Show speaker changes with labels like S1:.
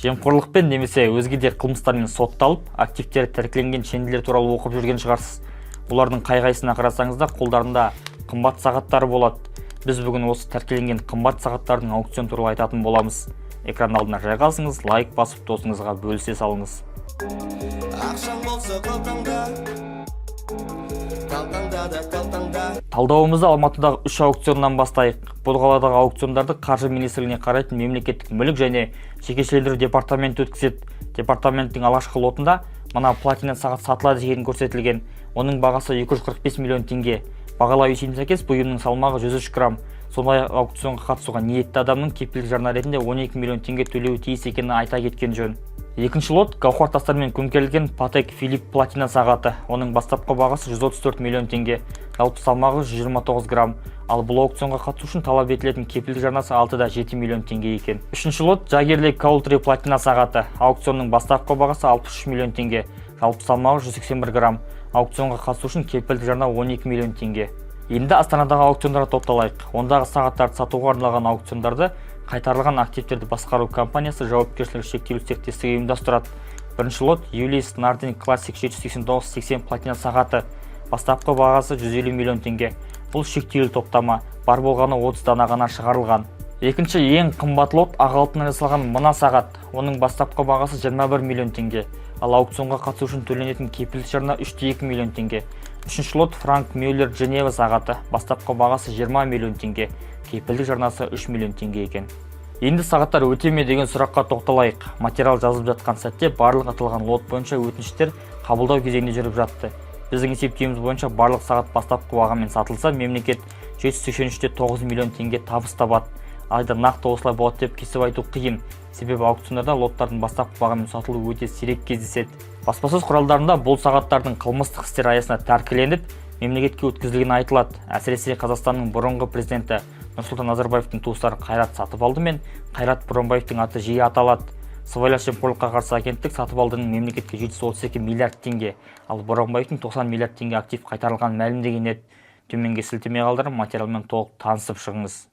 S1: Жемқорлықпен немесе өзге де қылмыстармен сотталып, активтері тәркіленген шенділер туралы оқып жүрген шығарсыз. Олардың қай-қайсына қарасаңыз да қолдарында қымбат сағаттары болады. Біз бүгін осы тәркіленген қымбат сағаттардың аукцион туралы айтатын боламыз. Экран алдына жайғасыңыз, лайк басып досыңызға бөлісе салыңыз. Талдауымызды Алматыдағы 3 аукционнан бастайық. Бұл қаладағы аукциондарды Қаржы министрлігіне қарайтын мемлекеттік мүлік және жекешелендіру департаменті өткізеді. Департаменттің алғашқы лотында мына платина сағат сатылады деген көрсетілген. Оның бағасы 245 миллион теңге. Бағалау есебіне сәйкес бұйымның салмағы 103 грамм. Сондай аукционға қатысуға ниетті адамның кепілдік жарна ретінде 12 миллион теңге төлеуі тиіс екенін айта кеткен жөн. Екінші лот гауһар тастармен көмкерілген Patek Philippe платина сағаты. Оның бастапқы бағасы 134 миллион теңге. Жалпы салмағы 129 грамм. Ал бұл аукционға қатысу үшін талап етілетін кепілдік жарнасы 6-7 миллион теңге екен. Үшінші лот Jaeger LeCoultre платина сағаты. Аукционның бастапқы бағасы 63 миллион теңге. Жалпы салмағы 181 грамм. Аукционға қатысу үшін кепілдік жарна 12 миллион теңге. Енді Астанадағы аукциондарға тоқталайық. Ондағы сағаттарды сатуға арналған аукциондарды қайтарылған активтерді басқару компаниясы жауапкершілігі шектеулі серіктестігі ұйымдастырады. Бірінші лот Ulysse Nardin Classic 789-80 платина сағаты. Бастапқы бағасы 150 миллион теңге. Бұл шектеулі топтама, бар болғаны 30 дана ғана шығарылған. Екінші ең қымбат лот ақ алтыннан жасалған мына сағат. Оның бастапқы бағасы 21 миллион теңге. Ал аукционға қатысу үшін төленетін кепілдік жарна 3,2 миллион теңге. Үшінші лот Frank Muller Женева сағаты. Бастапқы бағасы 20 миллион теңге. Кепілдік жарнасы 3 миллион теңге екен. Енді сағаттар өте ме деген сұраққа тоқталайық. Материал жазылып жатқан сәтте барлық аталған лот бойынша өтініштер қабылдау кезеңінде жүріп жатты. Біздің есептеуіміз бойынша барлық сағат бастапқы бағамен сатылса, мемлекет 783-те 9 миллион теңге табыс табады. Алайда нақты осылай болады деп кесіп айту қиын. Себебі аукциондарда лоттардың бастапқы бағамен сатылуы өте сирек кездеседі. Баспасөз құралдарында бұл сағаттардың қылмыстық істер аясында тәркіленіп, мемлекетке өткізілгені айтылады. Әсіресе Қазақстанның бұрынғы президенті Нұрсұлтан Назарбаевтың туыстары Қайрат Сатыбалды мен Қайрат Боранбаевтың аты жиі аталады. Сыбайлас жемқорлыққа қарсы агенттік Сатыбалдының мемлекетке 732 миллиард теңге, ал Боранбаевтың 90 миллиард теңге актив қайтарылған мәлімдеген еді. Төменге сілтеме қалдырып, материалмен толық танысып шығыңыз.